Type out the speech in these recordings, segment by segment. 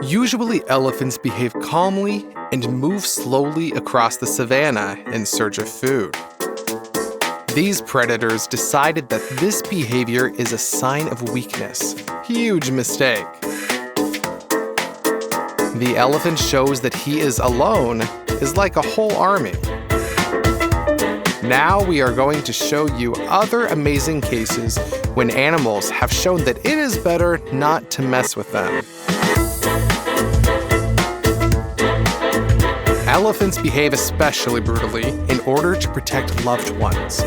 Usually, elephants behave calmly and move slowly across the savanna in search of food. These predators decided that this behavior is a sign of weakness. Huge mistake. The elephant shows that he is alone is like a whole army. Now we are going to show you other amazing cases when animals have shown that it is better not to mess with them. Elephants behave especially brutally in order to protect loved ones.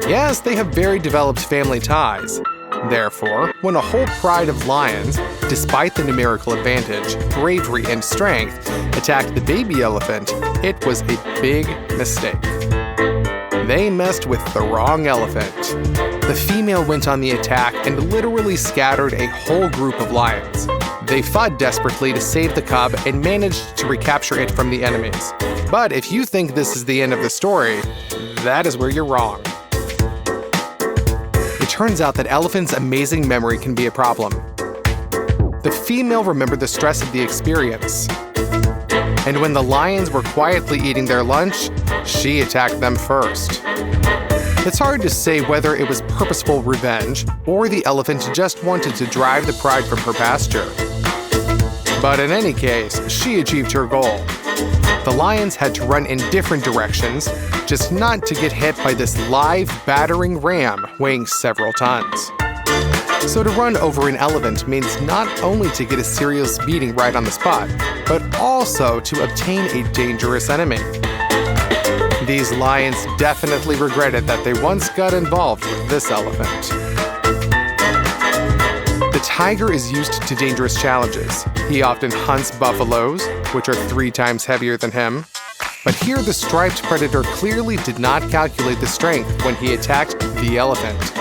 Yes, they have very developed family ties. Therefore, when a whole pride of lions, despite the numerical advantage, bravery, and strength, attacked the baby elephant, it was a big mistake. They messed with the wrong elephant. The female went on the attack and literally scattered a whole group of lions. They fought desperately to save the cub and managed to recapture it from the enemies. But if you think this is the end of the story, that is where you're wrong. It turns out that elephants' amazing memory can be a problem. The female remembered the stress of the experience. And when the lions were quietly eating their lunch, she attacked them first. It's hard to say whether it was purposeful revenge or the elephant just wanted to drive the pride from her pasture. But in any case, she achieved her goal. The lions had to run in different directions, just not to get hit by this live, battering ram weighing several tons. So to run over an elephant means not only to get a serious beating right on the spot, but also to obtain a dangerous enemy. These lions definitely regretted that they once got involved with this elephant. The tiger is used to dangerous challenges. He often hunts buffaloes, which are 3 times heavier than him. But here the striped predator clearly did not calculate the strength when he attacked the elephant.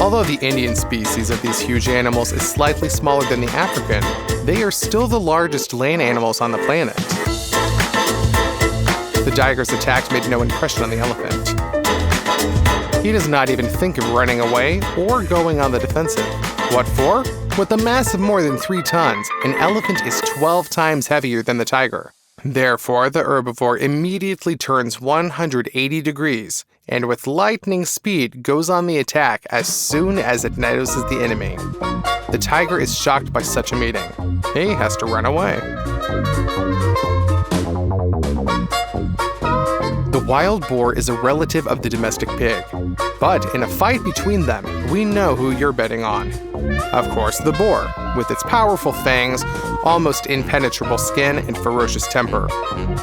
Although the Indian species of these huge animals is slightly smaller than the African, they are still the largest land animals on the planet. The tiger's attack made no impression on the elephant. He does not even think of running away or going on the defensive. What for? With a mass of more than 3 tons, an elephant is 12 times heavier than the tiger. Therefore, the herbivore immediately turns 180 degrees and with lightning speed goes on the attack as soon as it notices the enemy. The tiger is shocked by such a meeting. He has to run away. The wild boar is a relative of the domestic pig, but in a fight between them, we know who you're betting on. Of course, the boar, with its powerful fangs, almost impenetrable skin, and ferocious temper.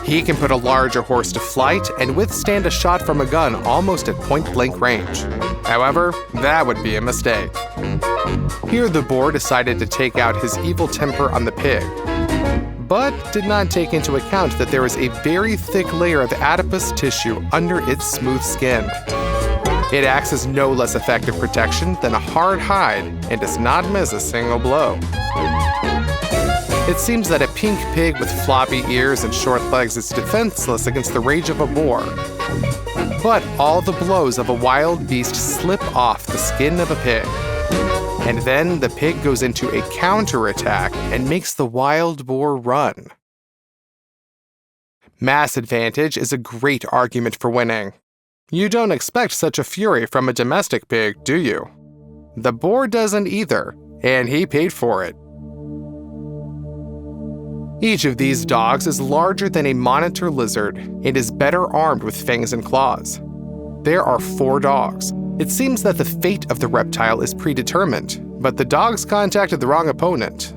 He can put a larger horse to flight and withstand a shot from a gun almost at point-blank range. However, that would be a mistake. Here, the boar decided to take out his evil temper on the pig, but did not take into account that there is a very thick layer of adipose tissue under its smooth skin. It acts as no less effective protection than a hard hide and does not miss a single blow. It seems that a pink pig with floppy ears and short legs is defenseless against the rage of a boar. But all the blows of a wild beast slip off the skin of a pig. And then the pig goes into a counterattack and makes the wild boar run. Mass advantage is a great argument for winning. You don't expect such a fury from a domestic pig, do you? The boar doesn't either, and he paid for it. Each of these dogs is larger than a monitor lizard and is better armed with fangs and claws. There are 4 dogs. It seems that the fate of the reptile is predetermined, but the dogs contacted the wrong opponent.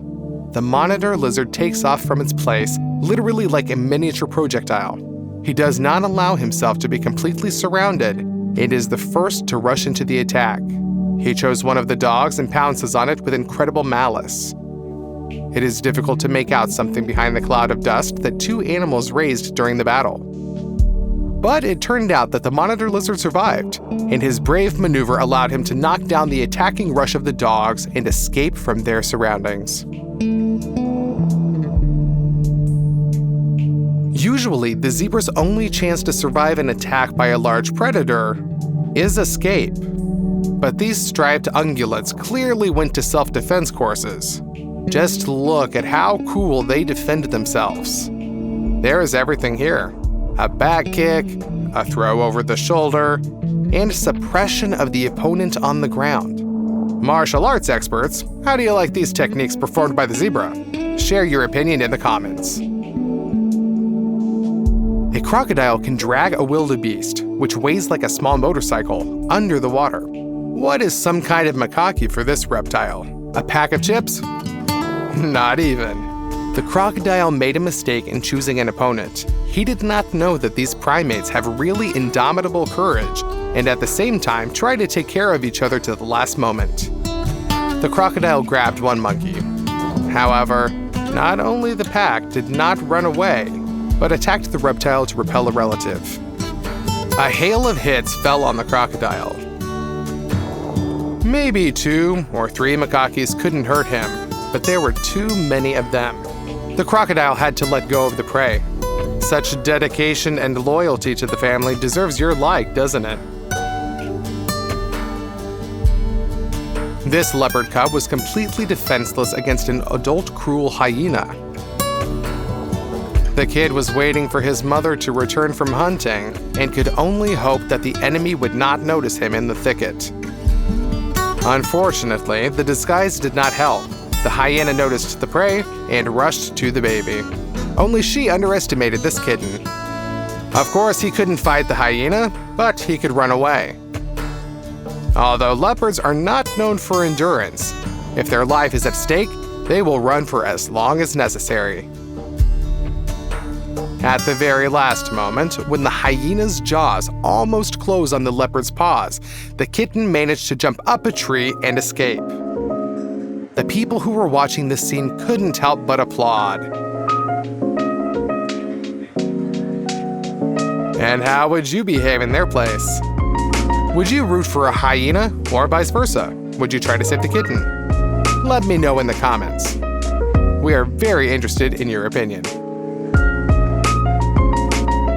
The monitor lizard takes off from its place, literally like a miniature projectile. He does not allow himself to be completely surrounded and is the first to rush into the attack. He chose one of the dogs and pounces on it with incredible malice. It is difficult to make out something behind the cloud of dust that 2 animals raised during the battle. But it turned out that the monitor lizard survived, and his brave maneuver allowed him to knock down the attacking rush of the dogs and escape from their surroundings. Usually, the zebra's only chance to survive an attack by a large predator is escape. But these striped ungulates clearly went to self-defense courses. Just look at how cool they defended themselves. There is everything here. A back kick, a throw over the shoulder, and suppression of the opponent on the ground. Martial arts experts, how do you like these techniques performed by the zebra? Share your opinion in the comments. A crocodile can drag a wildebeest, which weighs like a small motorcycle, under the water. What is some kind of macaque for this reptile? A pack of chips? Not even. The crocodile made a mistake in choosing an opponent. He did not know that these primates have really indomitable courage, and at the same time try to take care of each other to the last moment. The crocodile grabbed one monkey. However, not only the pack did not run away, but attacked the reptile to repel a relative. A hail of hits fell on the crocodile. Maybe 2 or 3 macaques couldn't hurt him, but there were too many of them. The crocodile had to let go of the prey. Such dedication and loyalty to the family deserves your like, doesn't it? This leopard cub was completely defenseless against an adult cruel hyena. The kid was waiting for his mother to return from hunting and could only hope that the enemy would not notice him in the thicket. Unfortunately, the disguise did not help. The hyena noticed the prey and rushed to the baby. Only she underestimated this kitten. Of course, he couldn't fight the hyena, but he could run away. Although leopards are not known for endurance, if their life is at stake, they will run for as long as necessary. At the very last moment, when the hyena's jaws almost close on the leopard's paws, the kitten managed to jump up a tree and escape. The people who were watching this scene couldn't help but applaud. And how would you behave in their place? Would you root for a hyena or vice versa? Would you try to save the kitten? Let me know in the comments. We are very interested in your opinion.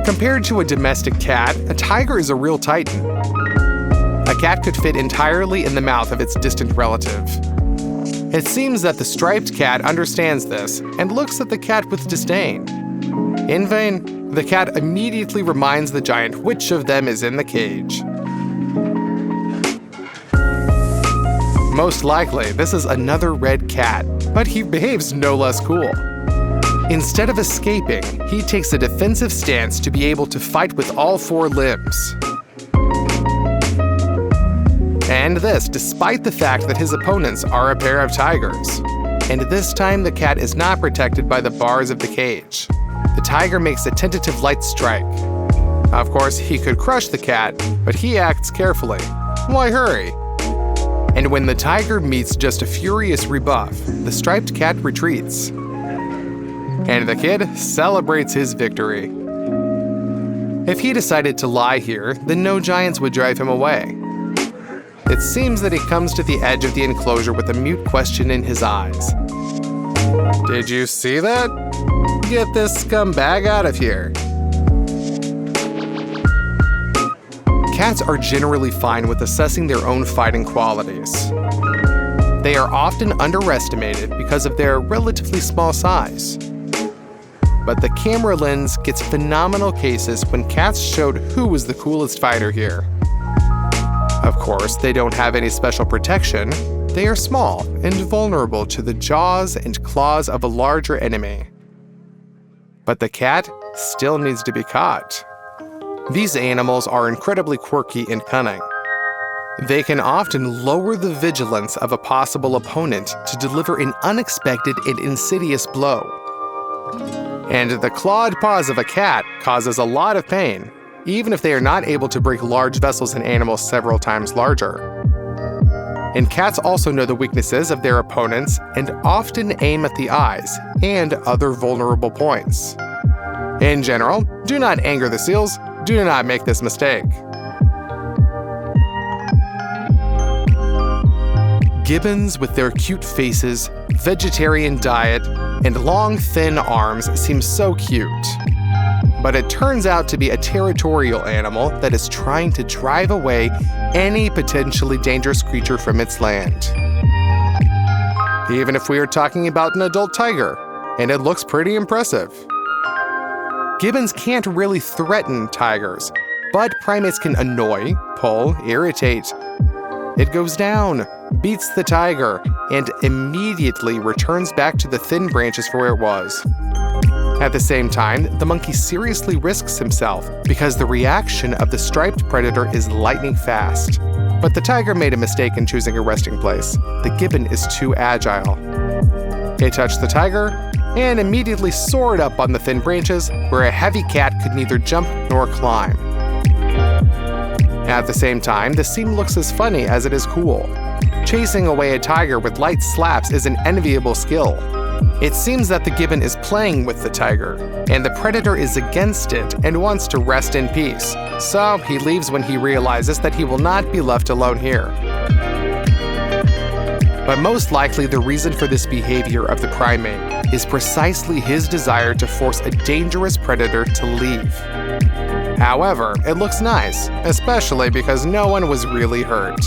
Compared to a domestic cat, a tiger is a real titan. A cat could fit entirely in the mouth of its distant relative. It seems that the striped cat understands this and looks at the cat with disdain. In vain, the cat immediately reminds the giant which of them is in the cage. Most likely, this is another red cat, but he behaves no less cool. Instead of escaping, he takes a defensive stance to be able to fight with all 4 limbs. And this despite the fact that his opponents are a pair of tigers. And this time the cat is not protected by the bars of the cage. The tiger makes a tentative light strike. Of course, he could crush the cat, but he acts carefully. Why hurry? And when the tiger meets just a furious rebuff, the striped cat retreats. And the kid celebrates his victory. If he decided to lie here, then no giants would drive him away. It seems that he comes to the edge of the enclosure with a mute question in his eyes. Did you see that? Get this scumbag out of here. Cats are generally fine with assessing their own fighting qualities. They are often underestimated because of their relatively small size. But the camera lens gets phenomenal cases when cats showed who was the coolest fighter here. Of course, they don't have any special protection. They are small and vulnerable to the jaws and claws of a larger enemy. But the cat still needs to be caught. These animals are incredibly quirky and cunning. They can often lower the vigilance of a possible opponent to deliver an unexpected and insidious blow. And the clawed paws of a cat causes a lot of pain, even if they are not able to break large vessels in animals several times larger. And cats also know the weaknesses of their opponents and often aim at the eyes and other vulnerable points. In general, do not anger the seals. Do not make this mistake. Gibbons, with their cute faces, vegetarian diet, and long, thin arms, seem so cute. But it turns out to be a territorial animal that is trying to drive away any potentially dangerous creature from its land. even if we are talking about an adult tiger, and it looks pretty impressive. Gibbons can't really threaten tigers, but primates can annoy, pull, irritate. It goes down, beats the tiger, and immediately returns back to the thin branches for where it was. At the same time, the monkey seriously risks himself because the reaction of the striped predator is lightning fast. But the tiger made a mistake in choosing a resting place. The gibbon is too agile. It touched the tiger and immediately soared up on the thin branches where a heavy cat could neither jump nor climb. At the same time, the scene looks as funny as it is cool. Chasing away a tiger with light slaps is an enviable skill. It seems that the gibbon is playing with the tiger, and the predator is against it and wants to rest in peace. So he leaves when he realizes that he will not be left alone here. But most likely the reason for this behavior of the primate is precisely his desire to force a dangerous predator to leave. However, it looks nice, especially because no one was really hurt.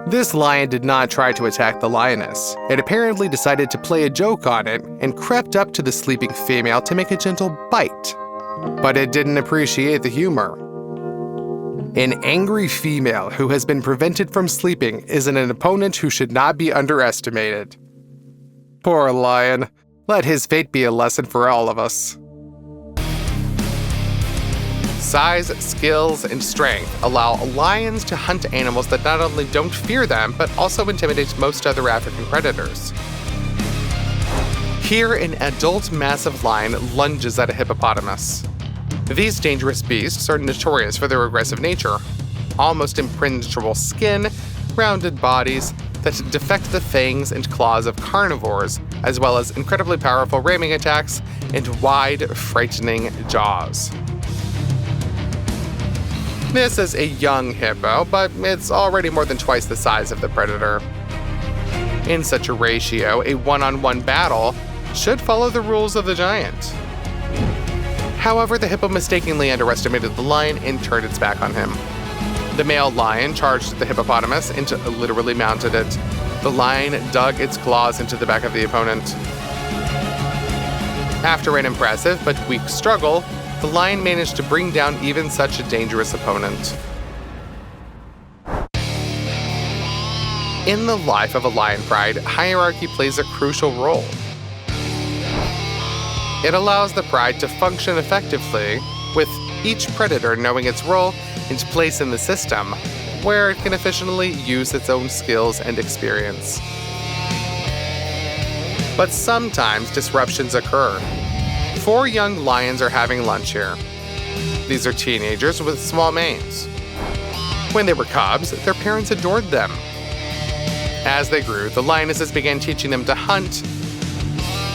This lion did not try to attack the lioness. It apparently decided to play a joke on it and crept up to the sleeping female to make a gentle bite. But it didn't appreciate the humor. An angry female who has been prevented from sleeping is an opponent who should not be underestimated. Poor lion. Let his fate be a lesson for all of us. Size, skills, and strength allow lions to hunt animals that not only don't fear them, but also intimidate most other African predators. Here, an adult massive lion lunges at a hippopotamus. These dangerous beasts are notorious for their aggressive nature. Almost impenetrable skin, rounded bodies that defect the fangs and claws of carnivores, as well as incredibly powerful ramming attacks and wide, frightening jaws. This is a young hippo, but it's already more than twice the size of the predator. In such a ratio, a one-on-one battle should follow the rules of the giant. However, the hippo mistakenly underestimated the lion and turned its back on him. The male lion charged at the hippopotamus and literally mounted it. The lion dug its claws into the back of the opponent. After an impressive but weak struggle, the lion managed to bring down even such a dangerous opponent. In the life of a lion pride, hierarchy plays a crucial role. It allows the pride to function effectively, with each predator knowing its role and place in the system, where it can efficiently use its own skills and experience. But sometimes disruptions occur. 4 young lions are having lunch here. These are teenagers with small manes. When they were cubs, their parents adored them. As they grew, the lionesses began teaching them to hunt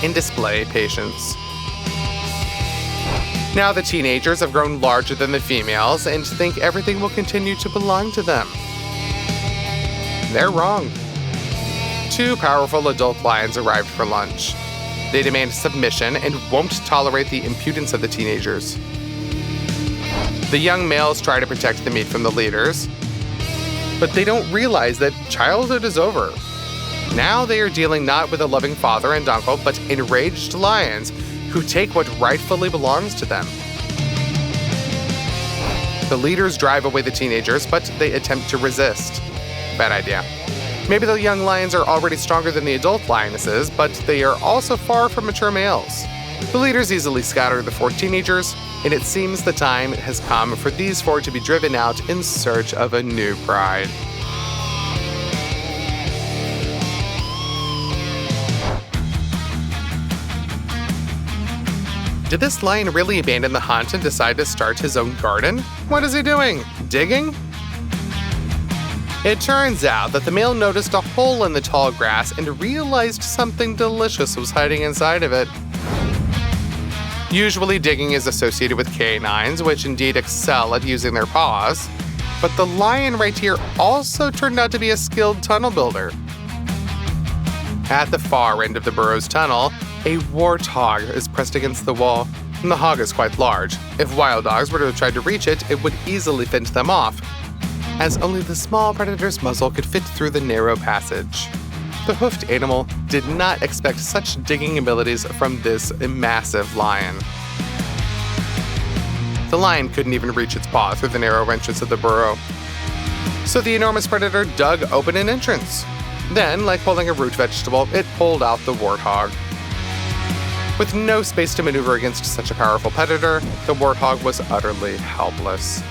and display patience. Now the teenagers have grown larger than the females and think everything will continue to belong to them. They're wrong. 2 powerful adult lions arrived for lunch. They demand submission and won't tolerate the impudence of the teenagers. The young males try to protect the meat from the leaders, but they don't realize that childhood is over. Now they are dealing not with a loving father and uncle, but enraged lions who take what rightfully belongs to them. The leaders drive away the teenagers, but they attempt to resist. Bad idea. Maybe the young lions are already stronger than the adult lionesses, but they are also far from mature males. The leaders easily scatter the 4 teenagers, and it seems the time has come for these 4 to be driven out in search of a new pride. Did this lion really abandon the hunt and decide to start his own garden? What is he doing? Digging? It turns out that the male noticed a hole in the tall grass and realized something delicious was hiding inside of it. Usually digging is associated with canines, which indeed excel at using their paws, but the lion right here also turned out to be a skilled tunnel builder. At the far end of the burrow's tunnel, a warthog is pressed against the wall, and the hog is quite large. If wild dogs were to try to reach it, it would easily fend them off. as only the small predator's muzzle could fit through the narrow passage. The hoofed animal did not expect such digging abilities from this massive lion. The lion couldn't even reach its paw through the narrow entrance of the burrow. So the enormous predator dug open an entrance. Then, like pulling a root vegetable, it pulled out the warthog. With no space to maneuver against such a powerful predator, the warthog was utterly helpless.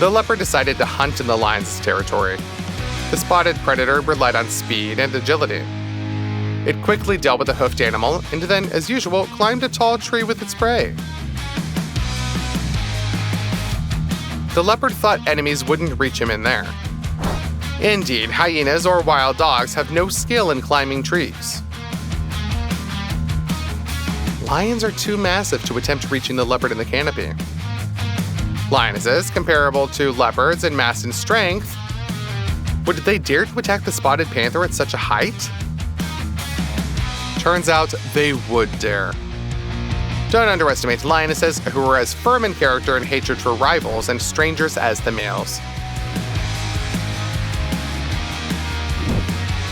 The leopard decided to hunt in the lion's territory. The spotted predator relied on speed and agility. It quickly dealt with the hoofed animal and then, as usual, climbed a tall tree with its prey. The leopard thought enemies wouldn't reach him in there. Indeed, hyenas or wild dogs have no skill in climbing trees. Lions are too massive to attempt reaching the leopard in the canopy. Lionesses, comparable to leopards in mass and strength, would they dare to attack the spotted panther at such a height? Turns out they would dare. Don't underestimate lionesses, who are as firm in character and hatred for rivals and strangers as the males.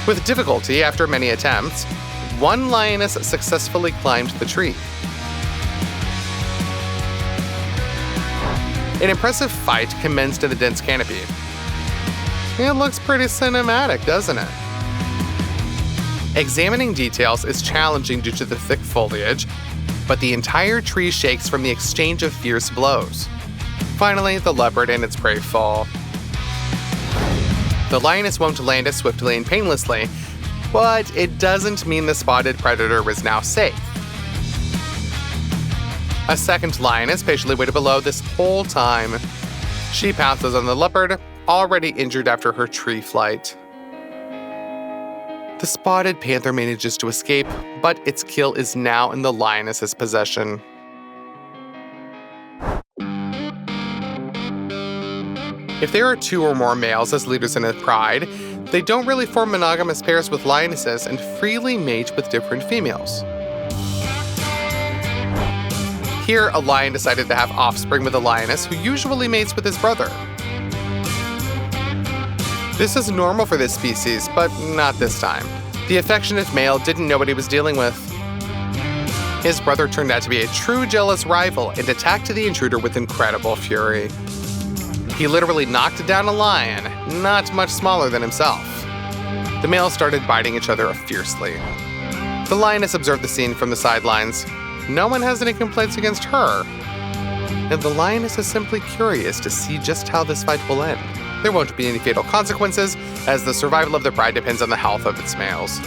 With difficulty, after many attempts, one lioness successfully climbed the tree. An impressive fight commenced in the dense canopy. It looks pretty cinematic, doesn't it? Examining details is challenging due to the thick foliage, but the entire tree shakes from the exchange of fierce blows. Finally, the leopard and its prey fall. The lioness won't land as swiftly and painlessly, but it doesn't mean the spotted predator is now safe. A second lioness patiently waited below this whole time. She pounces on the leopard, already injured after her tree flight. The spotted panther manages to escape, but its kill is now in the lioness's possession. If there are two or more males as leaders in a pride, they don't really form monogamous pairs with lionesses and freely mate with different females. Here, a lion decided to have offspring with a lioness who usually mates with his brother. This is normal for this species, but not this time. The affectionate male didn't know what he was dealing with. His brother turned out to be a true jealous rival and attacked the intruder with incredible fury. He literally knocked down a lion, not much smaller than himself. The males started biting each other fiercely. The lioness observed the scene from the sidelines. No one has any complaints against her, and the lioness is simply curious to see just how this fight will end. There won't be any fatal consequences, as the survival of the pride depends on the health of its males.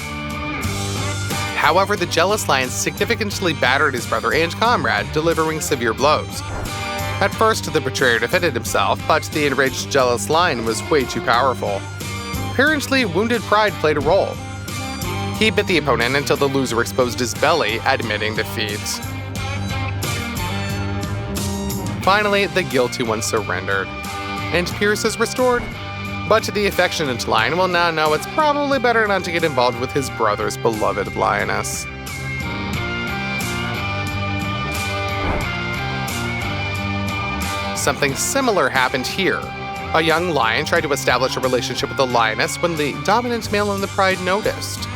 However, the jealous lion significantly battered his brother and comrade, delivering severe blows. At first, the betrayer defended himself, but the enraged jealous lion was way too powerful. Apparently, wounded pride played a role. He bit the opponent until the loser exposed his belly, admitting defeat. Finally, the guilty one surrendered, and Pierce is restored. But the affectionate lion will now know it's probably better not to get involved with his brother's beloved lioness. Something similar happened here. A young lion tried to establish a relationship with the lioness when the dominant male in the pride noticed.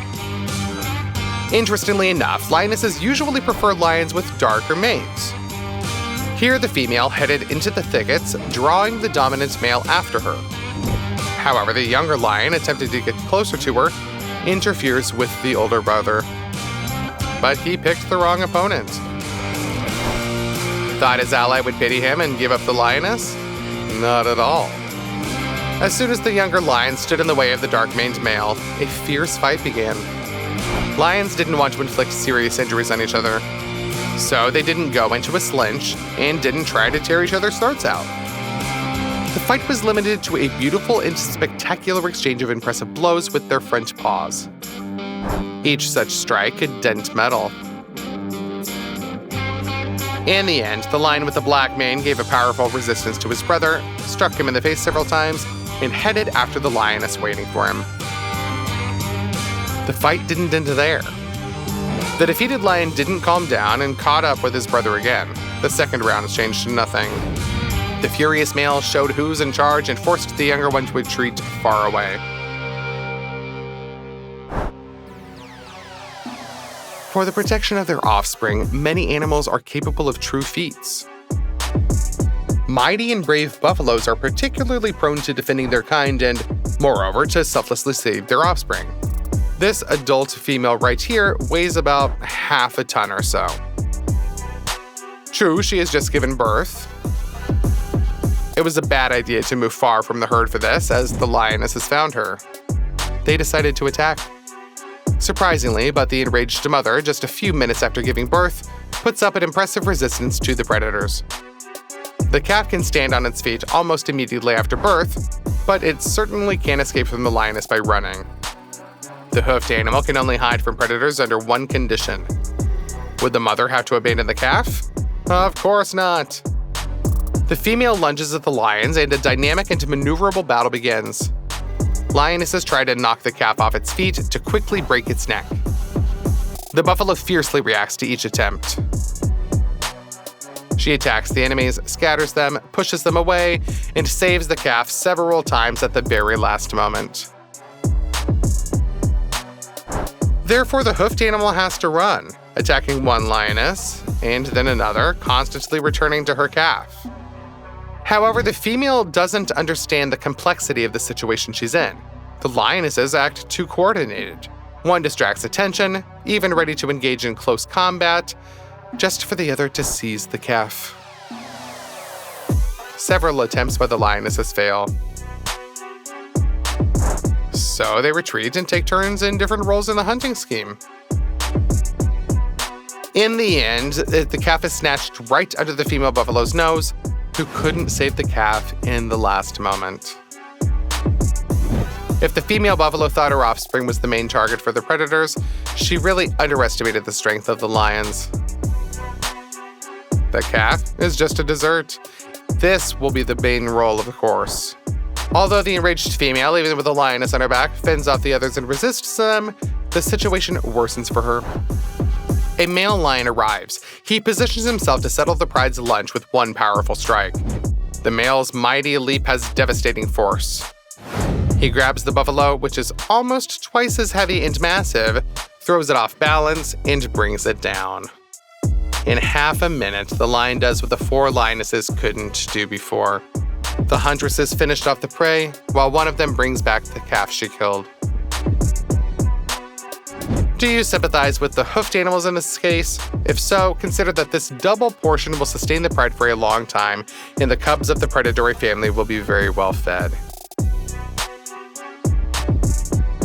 Interestingly enough, lionesses usually prefer lions with darker manes. Here, the female headed into the thickets, drawing the dominant male after her. However, the younger lion, attempting to get closer to her, interferes with the older brother. But he picked the wrong opponent. Thought his ally would pity him and give up the lioness? Not at all. As soon as the younger lion stood in the way of the dark-maned male, a fierce fight began. Lions didn't want to inflict serious injuries on each other, so they didn't go into a clinch and didn't try to tear each other's throats out. The fight was limited to a beautiful and spectacular exchange of impressive blows with their front paws. Each such strike could dent metal. In the end, the lion with the black mane gave a powerful resistance to his brother, struck him in the face several times, and headed after the lioness waiting for him. The fight didn't end there. The defeated lion didn't calm down and caught up with his brother again. The second round has changed nothing. The furious male showed who's in charge and forced the younger one to retreat far away. For the protection of their offspring, many animals are capable of true feats. Mighty and brave buffaloes are particularly prone to defending their kind and, moreover, to selflessly save their offspring. This adult female right here weighs about half a ton or so. True, she has just given birth. It was a bad idea to move far from the herd for this, as the lionesses found her. They decided to attack. Surprisingly, but the enraged mother, just a few minutes after giving birth, puts up an impressive resistance to the predators. The calf can stand on its feet almost immediately after birth, but it certainly can't escape from the lioness by running. The hoofed animal can only hide from predators under one condition. Would the mother have to abandon the calf? Of course not. The female lunges at the lions, and a dynamic and maneuverable battle begins. Lionesses try to knock the calf off its feet to quickly break its neck. The buffalo fiercely reacts to each attempt. She attacks the enemies, scatters them, pushes them away, and saves the calf several times at the very last moment. Therefore, the hoofed animal has to run, attacking one lioness, and then another, constantly returning to her calf. However, the female doesn't understand the complexity of the situation she's in. The lionesses act too coordinated. One distracts attention, even ready to engage in close combat, just for the other to seize the calf. Several attempts by the lionesses fail. So they retreat and take turns in different roles in the hunting scheme. In the end, the calf is snatched right under the female buffalo's nose, who couldn't save the calf in the last moment. If the female buffalo thought her offspring was the main target for the predators, she really underestimated the strength of the lions. The calf is just a dessert. This will be the main role of the course. Although the enraged female, even with a lioness on her back, fends off the others and resists them, the situation worsens for her. A male lion arrives. He positions himself to settle the pride's lunch with one powerful strike. The male's mighty leap has devastating force. He grabs the buffalo, which is almost twice as heavy and massive, throws it off balance, and brings it down. In half a minute, the lion does what the four lionesses couldn't do before. The huntresses finished off the prey, while one of them brings back the calf she killed. Do you sympathize with the hoofed animals in this case? If so, consider that this double portion will sustain the pride for a long time, and the cubs of the predatory family will be very well fed.